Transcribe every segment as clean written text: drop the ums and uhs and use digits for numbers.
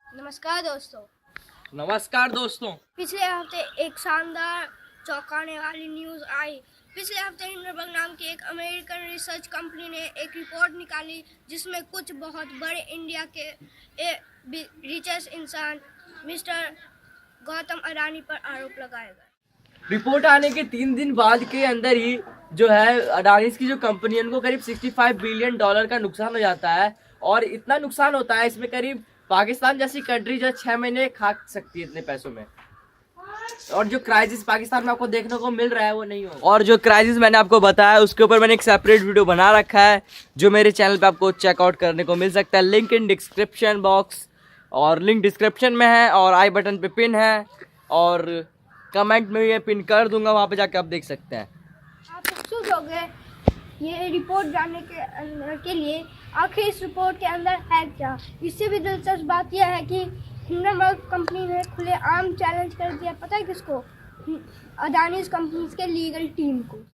नमस्कार दोस्तों। नमस्कार दोस्तों। पिछले हफ्ते एक शानदार चौंकाने वाली न्यूज़ आई। पिछले हफ्ते हिंडनबर्ग नाम की एक अमेरिकन रिसर्च कंपनी ने एक रिपोर्ट निकाली जिसमें कुछ बहुत बड़े इंडिया के रिचेस्ट इंसान मिस्टर गौतम अडानी पर आरोप लगाए गए। रिपोर्ट आने के 3 दिन बाद के अंदर ही जो है अडानीज की जो कंपनी है उनको करीब 65 बिलियन डॉलर का नुकसान हो जाता है। और इतना नुकसान होता है इसमें करीब पाकिस्तान जैसी कंट्री जो 6 महीने खा सकती है इतने पैसों में। और जो क्राइसिस पाकिस्तान में आपको देखने को मिल रहा है वो नहीं होगा। और जो क्राइसिस मैंने आपको बताया उसके ऊपर मैंने एक सेपरेट वीडियो बना रखा है जो मेरे चैनल पे आपको चेकआउट करने को मिल सकता है। लिंक इन डिस्क्रिप्शन बॉक्स और लिंक डिस्क्रिप्शन में है और आई बटन पे पिन है और कमेंट में ये पिन कर दूंगा, वहाँ पे जाके आप देख सकते हैं। आप उत्सुक हो गए ये रिपोर्ट जानने के लिए आखिर इस रिपोर्ट के अंदर है क्या। इससे भी दिलचस्प बात यह है कि हिंडनबर्ग कंपनी ने खुलेआम चैलेंज कर दिया, पता है किसको? अडानीज कंपनीज के लीगल टीम को।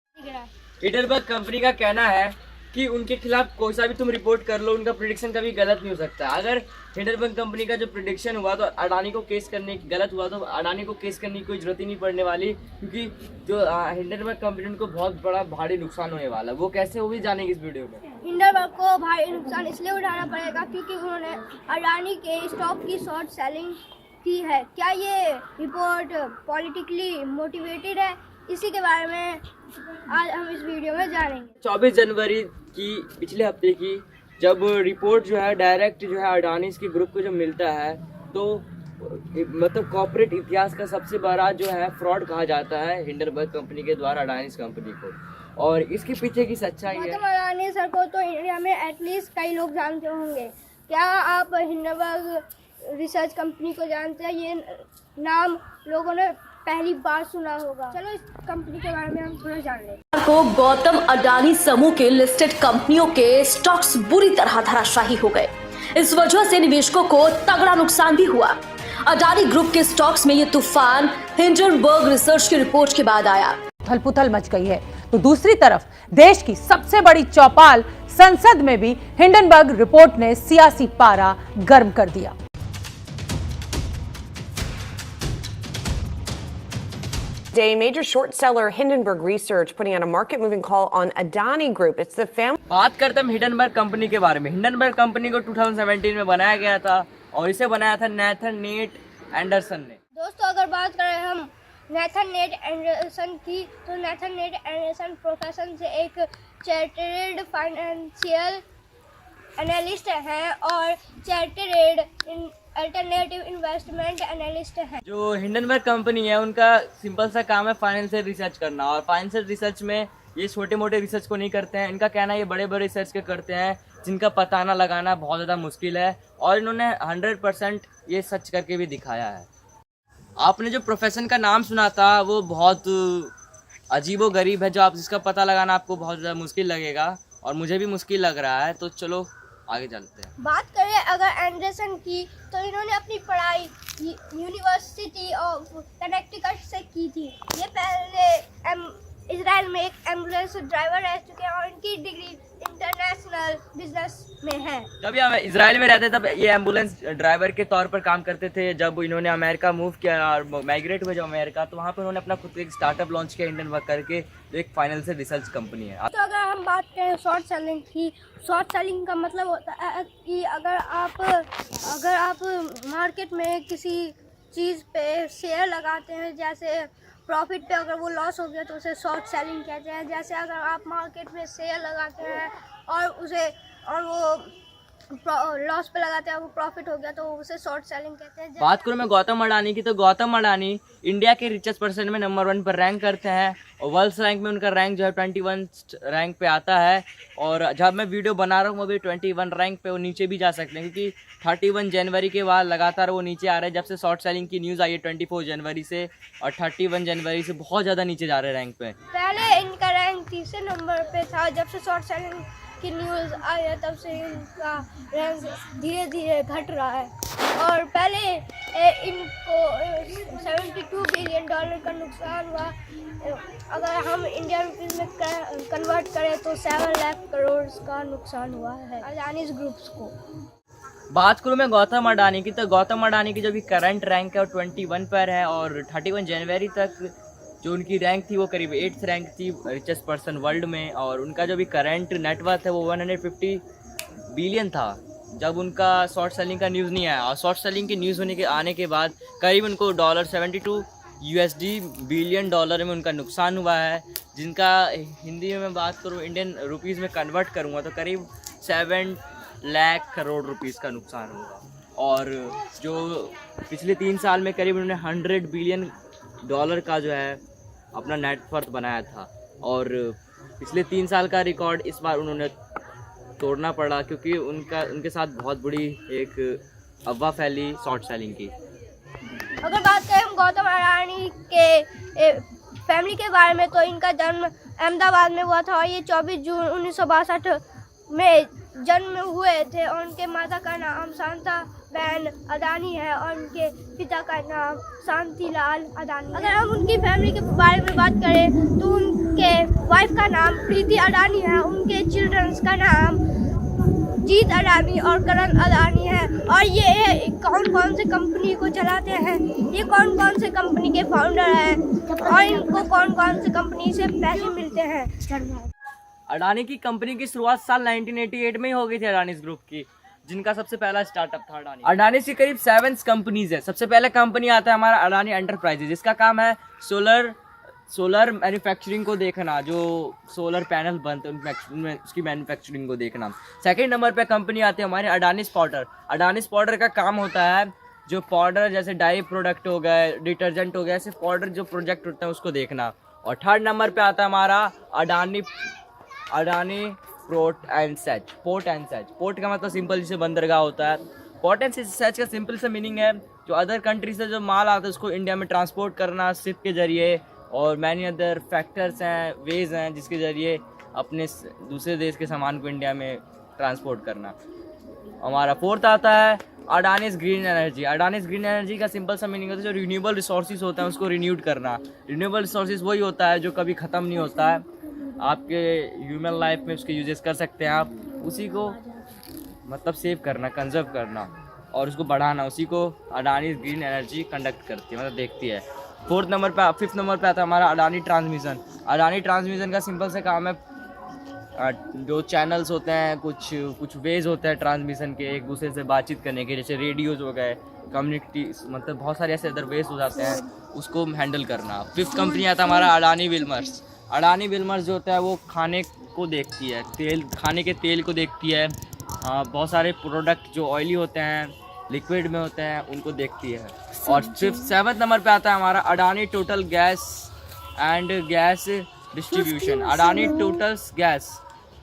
हिंडनबर्ग कंपनी का कहना है कि उनके खिलाफ कोई सा भी तुम रिपोर्ट कर लो, उनका प्रेडिक्शन कभी गलत नहीं हो सकता। अगर हिंडनबर्ग कंपनी का जो प्रेडिक्शन हुआ तो अडानी को केस करने गलत हुआ तो अडानी को केस करने की कोई जरूरत ही नहीं पड़ने वाली, क्योंकि जो हिंडनबर्ग कंपनी को बहुत बड़ा भारी नुकसान होने वाला। वो कैसे वो भी जानेंगे इस वीडियो में। हिंडनबर्ग को भारी नुकसान इसलिए उठाना पड़ेगा क्योंकि उन्होंने अडानी के स्टॉक की शॉर्ट सेलिंग की है। क्या ये रिपोर्ट पॉलिटिकली मोटिवेटेड है? इसी के बारे में आज हम इस वीडियो में जानेंगे। 24 जनवरी की पिछले हफ्ते की जब रिपोर्ट जो है डायरेक्ट जो है अडानीज के ग्रुप को जो मिलता है तो मतलब कॉर्पोरेट इतिहास का सबसे बड़ा जो है फ्रॉड कहा जाता है हिंडनबर्ग कंपनी के द्वारा अडानीज कंपनी को। और इसके पीछे की सच्चाई है। अडानी सर को तो इंडिया में एटलीस्ट कई लोग जानते होंगे। क्या आप हिंडनबर्ग रिसर्च कंपनी को जानते हैं? ये नाम लोगों ने पहली बार सुना होगा। चलो इस कंपनी के बारे में हम थोड़ा जान लें। को गौतम अडानी समूह के लिस्टेड कंपनियों के स्टॉक्स बुरी तरह धराशायी हो गए। इस वजह से निवेशकों को तगड़ा नुकसान भी हुआ। अडानी ग्रुप के स्टॉक्स में ये तूफान हिंडनबर्ग रिसर्च की रिपोर्ट के बाद आया। उथल-पुथल मच गई है तो दूसरी तरफ देश की सबसे बड़ी चौपाल संसद में भी हिंडनबर्ग रिपोर्ट ने सियासी पारा गर्म कर दिया। Day, major short seller Hindenburg Research putting out a market-moving call on Adani Group. It's the family. बात करते हैं हिंडनबर्ग कंपनी के बारे में। हिंडनबर्ग कंपनी को 2017 में बनाया गया था और इसे बनाया था नेथन नेट एंडरसन ने। दोस्तों अगर बात करें हम नेथन नेट एंडरसन की तो नेथन नेट एंडरसन प्रोफेशन से एक चार्टर्ड फाइनेंशियल एनालिस्ट है और चार्टर्ड अल्टरनेटिव इन्वेस्टमेंट एनालिस्ट है। जो हिंडनबर्ग कंपनी है उनका सिंपल सा काम है फाइनेंशियल रिसर्च करना और फाइनेंशियल रिसर्च में ये छोटे मोटे रिसर्च को नहीं करते हैं। इनका कहना है ये बड़े बड़े रिसर्च के करते हैं जिनका पता ना लगाना बहुत ज़्यादा मुश्किल है और इन्होंने 100% ये सच करके भी दिखाया है। आपने जो प्रोफेशन का नाम सुना था वो बहुत अजीबो गरीब है, जो आप जिसका पता लगाना आपको बहुत ज़्यादा मुश्किल लगेगा और मुझे भी मुश्किल लग रहा है। तो चलो आगे चलते हैं। बात करें अगर एंडरसन की तो इन्होंने अपनी पढ़ाई यूनिवर्सिटी ऑफ कनेक्टिकट से की थी। ये पहले इजराइल में एक एम्बुलेंस ड्राइवर रह चुके हैं और इनकी डिग्री इंटरनेशनल बिजनेस में है। जब ये इजराइल में रहते तब ये एम्बुलेंस ड्राइवर के तौर पर काम करते थे। जब इन्होंने अमेरिका मूव किया और माइग्रेट हुए जो अमेरिका, तो वहाँ पर उन्होंने अपना खुद का एक स्टार्टअप लॉन्च किया हिंडनबर्ग करके, जो एक फाइनेंशियल रिसर्च कंपनी है। तो अगर हम बात करें शॉर्ट सेलिंग की, शॉर्ट सेलिंग का मतलब होता है कि अगर आप मार्केट में किसी चीज़ पे शेयर लगाते हैं, जैसे प्रॉफिट पे अगर वो लॉस हो गया तो उसे शॉर्ट सेलिंग कहते हैं। जैसे अगर आप मार्केट में शेयर लगाते हैं और वो लॉस पे लगाते हैं, वो प्रॉफिट हो गया तो उसे शॉर्ट सेलिंग कहते हैं। बात करूँ मैं गौतम अडानी की तो गौतम अडानी इंडिया के रिचेस्ट पर्सन में नंबर 1 पर रैंक करते हैं और वर्ल्ड रैंक में उनका रैंक जो है 21 रैंक पे आता है। और जब मैं वीडियो बना रहा हूँ वो भी 21 रैंक पे वो नीचे भी जा सकते हैं, क्योंकि 31 जनवरी के बाद लगातार वो नीचे आ रहे हैं। जब से शॉर्ट सेलिंग की न्यूज़ आई है 24 जनवरी से और 31 जनवरी से बहुत ज़्यादा नीचे जा रहे हैं रैंक पे। पहले इनका रैंक तीसरे नंबर पे था, जब से शॉर्ट सेलिंग की न्यूज़ आई है तब से इनका रैंक धीरे धीरे घट रहा है और पहले इनको 72 बिलियन डॉलर का नुकसान हुआ। अगर हम इंडियन रुपीज़ में कन्वर्ट करें तो 7 लाख करोड़ का नुकसान हुआ है अडानीज ग्रुप्स को। बात करूँ मैं गौतम अडानी की, तो गौतम अडानी की जो भी करंट रैंक है वो 21 पर है, और 31 जनवरी तक जो उनकी रैंक थी वो करीब 8th रैंक थी रिचेस्ट पर्सन वर्ल्ड में, और उनका जो भी करंट नेटवर्थ है वो 150 बिलियन था जब उनका शॉर्ट सेलिंग का न्यूज़ नहीं आया। और शॉर्ट सेलिंग की न्यूज़ आने के बाद करीब उनको $72 बिलियन में उनका नुकसान हुआ है, जिनका हिंदी में बात करूँ इंडियन रुपीज़ में कन्वर्ट करूँगा तो करीब 7 लाख करोड़ रुपीज़ का नुकसान होगा। और जो पिछले 3 साल में करीब उन्होंने $100 बिलियन का जो है अपना नेटवर्थ बनाया था, और पिछले 3 साल का रिकॉर्ड इस बार उन्होंने तोड़ना पड़ा क्योंकि उनके साथ बहुत बड़ी एक अफवाह फैली शॉर्ट सेलिंग की। अगर बात करें गौतम अडानी के फैमिली के बारे में, तो इनका जन्म अहमदाबाद में हुआ था और ये 24 जून 1962 में जन्म हुए थे, और उनके माता का नाम शांता बहन अडानी है और उनके पिता का नाम शांतिलाल अडानी है। अगर हम उनकी फैमिली के बारे में बात करें तो उनके वाइफ का नाम प्रीति अडानी है, उनके चिल्ड्रंस का नाम जीत अडानी और करण अडानी है, और ये कौन कौन से कंपनी को चलाते हैं, ये कौन कौन से कंपनी के फाउंडर हैं, और इनको कौन कौन से कंपनी से पैसे मिलते हैं। अडानी की कंपनी की शुरुआत साल 1988 में ही हो गई थी अडानीज ग्रुप की, जिनका सबसे पहला स्टार्टअप था अडानी की करीब 7 कंपनीज है। सबसे पहला कंपनी आता है हमारा अडानी एंटरप्राइजेज, जिसका काम है सोलर मैन्युफैक्चरिंग को देखना, जो सोलर पैनल बनते हैं उसकी मैन्युफैक्चरिंग को देखना। सेकंड नंबर पे कंपनी आती है हमारी अडानी स्पॉटर। अडानी स्पॉटर का काम होता है जो पाउडर जैसे डाई प्रोडक्ट हो गए, डिटर्जेंट हो गया, ऐसे पाउडर जो प्रोजेक्ट होते हैं उसको देखना। और थर्ड नंबर पे आता है हमारा Adani port and says. Port का मतलब सिंपल जिसे बंदरगाह होता है। पोर्ट एंड सेज का सिंपल सा मीनिंग है जो अदर कंट्री से जो माल आता है उसको इंडिया में ट्रांसपोर्ट करना शिप के जरिए, और मैनी अदर फैक्टर्स हैं, वेज हैं जिसके ज़रिए अपने दूसरे देश के सामान को इंडिया में ट्रांसपोर्ट करना। हमारा फोर्थ आता है Adanis green energy. Adanis green energy का सिंपल सा मीनिंग होता है जो रिन्यूएबल रिसोर्सेज होता है उसको रिन्यूड करना। रिन्यूएबल रिसोर्सेज वही होता है जो कभी ख़त्म नहीं होता है, आपके ह्यूमन लाइफ में उसके यूजेस कर सकते हैं आप, उसी को मतलब सेव करना, कंजर्व करना और उसको बढ़ाना, उसी को अडानीज ग्रीन एनर्जी कंडक्ट करती है, मतलब देखती है। फिफ्थ नंबर पे आता है हमारा अडानी ट्रांसमिशन। अडानी ट्रांसमिशन का सिंपल से काम है जो चैनल्स होते हैं, कुछ वेज होते हैं ट्रांसमिशन के एक दूसरे से बातचीत करने के, जैसे रेडियोज हो गए, कम्युनिटी, मतलब बहुत सारे ऐसे अदर वेज हो जाते हैं, उसको हैंडल करना। फिफ्थ कंपनी आता है हमारा अडानी विल्मर्स। अडानी विल्मर्स जो होता है वो खाने को देखती है, खाने के तेल को देखती है, बहुत सारे प्रोडक्ट जो ऑयली होते हैं, लिक्विड में होते हैं, उनको देखती है। और सेवन्थ नंबर पे आता है हमारा Adani total gas and gas distribution. Adani totals gas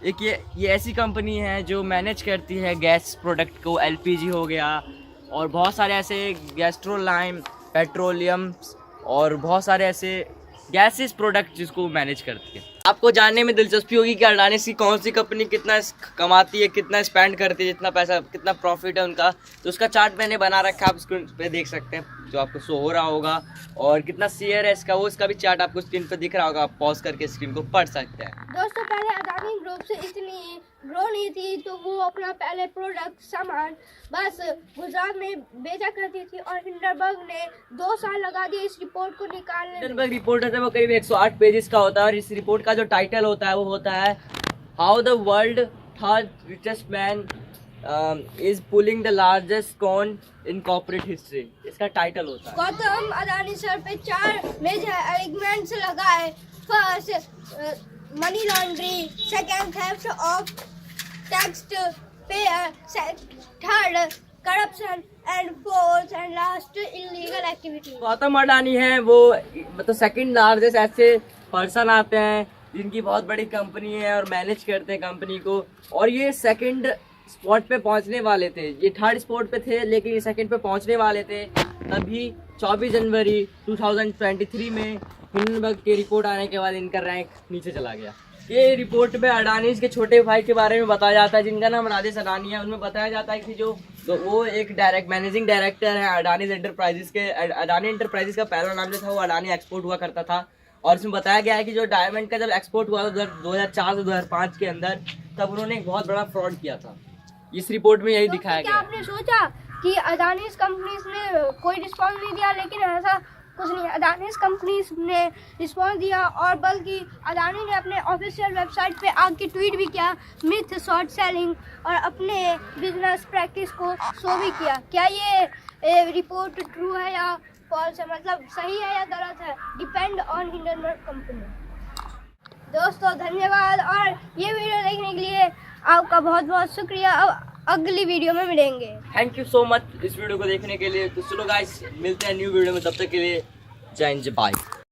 एक ये ऐसी कंपनी है जो मैनेज करती है गैस प्रोडक्ट को, एलपीजी हो गया और बहुत सारे ऐसे गैस्ट्रोलाइम, पेट्रोलियम और बहुत सारे ऐसे गैसेस प्रोडक्ट जिसको मैनेज करती है। आपको जानने में दिलचस्पी होगी कि अडानी की कौन सी कंपनी कितना कमाती है, कितना स्पेंड करती है, जितना पैसा, कितना प्रॉफिट है उनका, तो उसका चार्ट मैंने बना रखा है, आप स्क्रीन पे देख सकते हैं जो आपको शो हो रहा होगा। और कितना शेयर है इसका, वो इसका भी चार्ट आपको स्क्रीन पे दिख रहा होगा, आप पॉज करके स्क्रीन को पढ़ सकते हैं। दोस्तों पहले अडानी ग्रुप से इतनी ग्रो नहीं थी, तो वो अपना पहले प्रोडक्ट सामान बस गुजरात में बेचा करती थी, और हिंडनबर्ग ने 2 साल लगा दिए इस रिपोर्ट को निकालने। हिंडनबर्ग रिपोर्ट है वो करीब 108 पेजेस का होता है, और इस रिपोर्ट का जो टाइटल होता है वो होता है how the world third richest man is pulling the largest con in corporate history, इसका टाइटल होता है। गौतम अडानी सर पे 4 मेजर एलिगमेंट्स लगाए। First money laundry, second theft of tax payer, third corruption and fourth and last illegal activity. Gautam Adani है वो मतलब second largest ऐसे person आते हैं जिनकी बहुत बड़ी कंपनी है और मैनेज करते हैं कंपनी को, और ये सेकंड स्पॉट पे पहुंचने वाले थे, ये थर्ड स्पॉट पे थे लेकिन ये सेकंड पे पहुंचने वाले थे। तभी 24 जनवरी 2023 में हिंडनबर्ग की रिपोर्ट आने के बाद इनका रैंक नीचे चला गया। ये रिपोर्ट में अडानीज के छोटे भाई के बारे में बताया जाता है जिनका नाम राजेश अडानी है। उनमें बताया जाता है कि जो तो वो एक मैनेजिंग डायरेक्टर है अडानीज एंटरप्राइजेस के। अडानी एंटरप्राइजेस का पहला नाम जो था वो अडानी एक्सपोर्ट हुआ करता था, और इसमें बताया गया है कि जो डायमंड का जब एक्सपोर्ट हुआ था 2004 से 2005 के अंदर, तब उन्होंने एक बहुत बड़ा फ्रॉड किया था। इस रिपोर्ट में यही दोस्तों, दिखाया क्या गया। आपने सोचा कि अडानीज कंपनीज ने कोई रिस्पॉन्स नहीं दिया? लेकिन ऐसा कुछ नहीं, अडानीज कंपनीज ने रिस्पॉन्स दिया, और बल्कि अडानी ने अपने ऑफिशियल वेबसाइट पे आके ट्वीट भी किया मिथ शॉर्ट सेलिंग, और अपने बिजनेस प्रैक्टिस को शो भी किया। क्या ये रिपोर्ट ट्रू है या फॉल्स है, मतलब सही है या गलत है, डिपेंड ऑन हिंडनबर्ग कंपनी। दोस्तों धन्यवाद, और ये वीडियो देखने के लिए आपका बहुत बहुत शुक्रिया। अब अगली वीडियो में मिलेंगे। थैंक यू सो मच इस वीडियो को देखने के लिए। तो चलो गाइस, मिलते हैं न्यू वीडियो में, तब तक के लिए जय हिंद, जय बाय।